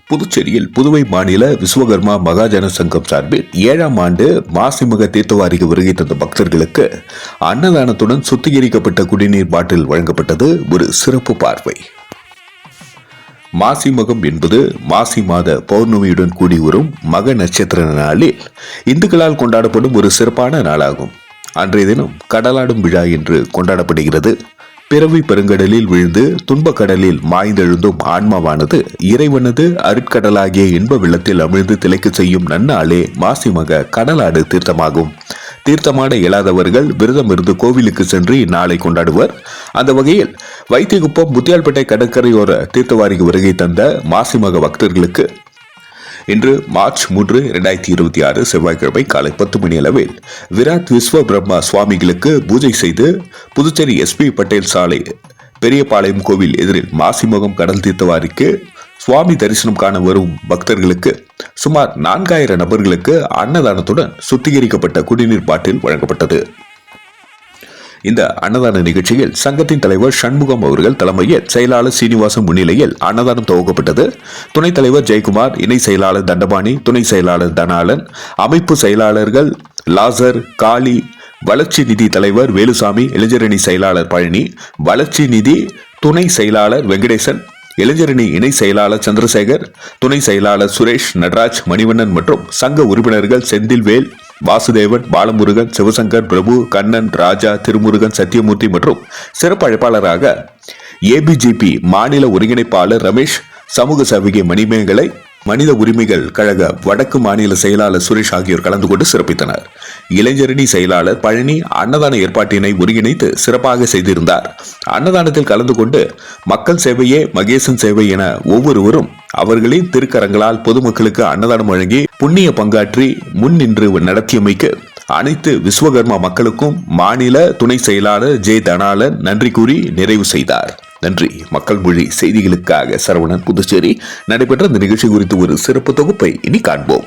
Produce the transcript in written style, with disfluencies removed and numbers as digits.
புதுச்சேரியில் புதுவை மாநில விஸ்வகர்மா மகாஜன சங்கம் சார்பில் 7ஆம் ஆண்டு மாசிமக தீர்த்தவாரிக்கு வருகை தந்த பக்தர்களுக்கு அன்னதானத்துடன் சுத்திகரிக்கப்பட்ட குடிநீர் பாட்டில் வழங்கப்பட்டது ஒரு சிறப்பு பார்வை. மாசிமகம் என்பது மாசி மாத பௌர்ணமியுடன் கூடி வரும் மக நட்சத்திர நாளில் இந்துக்களால் கொண்டாடப்படும் ஒரு சிறப்பான நாளாகும். அன்றைய தினம் கடலாடும் விழா என்று கொண்டாடப்படுகிறது. பிறவி பெருங்கடலில் விழுந்து துன்பக் கடலில் மாய்ந்தெழுந்தும் ஆன்மாவானது இறைவனது அருட்கடலாகிய இன்ப வெள்ளத்தில் அமிழ்ந்து திளைக்க செய்யும் நன்னாளே மாசிமக கடலாடு தீர்த்தமாகும். தீர்த்தமாட இயலாதவர்கள் விரதம் இருந்து கோவிலுக்கு சென்று இந்நாளை கொண்டாடுவர். அந்த வகையில் வைத்தியகுப்பம் முத்தியால்பேட்டை கடற்கரையோர தீர்த்தவாரிக்கு வருகை தந்த மாசிமக பக்தர்களுக்கு இன்று மார்ச் 3, 2026 செவ்வாய்க்கிழமை காலை 10 மணி அளவில் விராட் விஸ்வ பிரம்மா சுவாமிகளுக்கு பூஜை செய்து புதுச்சேரி SP பட்டேல் சாலை பெரியபாளையம் கோவில் எதிரில் மாசிமகம் கடல் தீர்த்தவாரிக்கு சுவாமி தரிசனம் காண வரும் பக்தர்களுக்கு சுமார் 4000 நபர்களுக்கு அன்னதானத்துடன் சுத்திகரிக்கப்பட்ட குடிநீர் பாட்டில் வழங்கப்பட்டது. இந்த அன்னதான நிகழ்ச்சியில் சங்கத்தின் தலைவர் சண்முகம் அவர்கள் தலைமையில் செயலாளர் சீனிவாசன் முன்னிலையில் அன்னதானம் துவக்கப்பட்டது. துணைத் தலைவர் ஜெயக்குமார், இணை செயலாளர் தண்டபாணி, துணை செயலாளர் தனாலன், அமைப்பு செயலாளர்கள் லாசர், காளி, வளர்ச்சி நிதி தலைவர் வேலுசாமி, இளைஞரணி செயலாளர் பழனி, வளர்ச்சி நிதி துணை செயலாளர் வெங்கடேசன், இளைஞரணி இணை செயலாளர் சந்திரசேகர், துணை செயலாளர் சுரேஷ், நடராஜ், மணிவண்ணன் மற்றும் சங்க உறுப்பினர்கள் செந்தில்வேல், வாசுதேவன், பாலமுருகன், சிவசங்கர், பிரபு, கண்ணன், ராஜா, திருமுருகன், சத்தியமூர்த்தி மற்றும் சிறப்பு அழைப்பாளராக ABGP மாநில ஒருங்கிணைப்பாளர் ரமேஷ், சமூக சேவகி மணிமேகலை, மனித உரிமைகள் கழக வடக்கு மாநில செயலாளர் சுரேஷ் ஆகியோர் கலந்து கொண்டு சிறப்பித்தனர். இளைஞரணி செயலாளர் பழனி அன்னதான ஏற்பாட்டினை ஒருங்கிணைத்து சிறப்பாக செய்திருந்தார். அன்னதானத்தில் கலந்து கொண்டு மக்கள் சேவையே மகேசன் சேவை என ஒவ்வொருவரும் அவர்களின் திருக்கரங்களால் பொதுமக்களுக்கு அன்னதானம் வழங்கி புண்ணிய பங்காற்றி முன் நின்று நடத்தியமைக்கு அனைத்து விஸ்வகர்மா மக்களுக்கும் மாநில துணை செயலாளர் ஜே தனாலன் நன்றி கூறி நிறைவு செய்தார். நன்றி. மக்கள் மொழி செய்திகளுக்காக சரவணன், புதுச்சேரி. நடைபெற்ற இந்த நிகழ்ச்சி குறித்து ஒரு சிறப்பு தொகுப்பை இனி காண்போம்.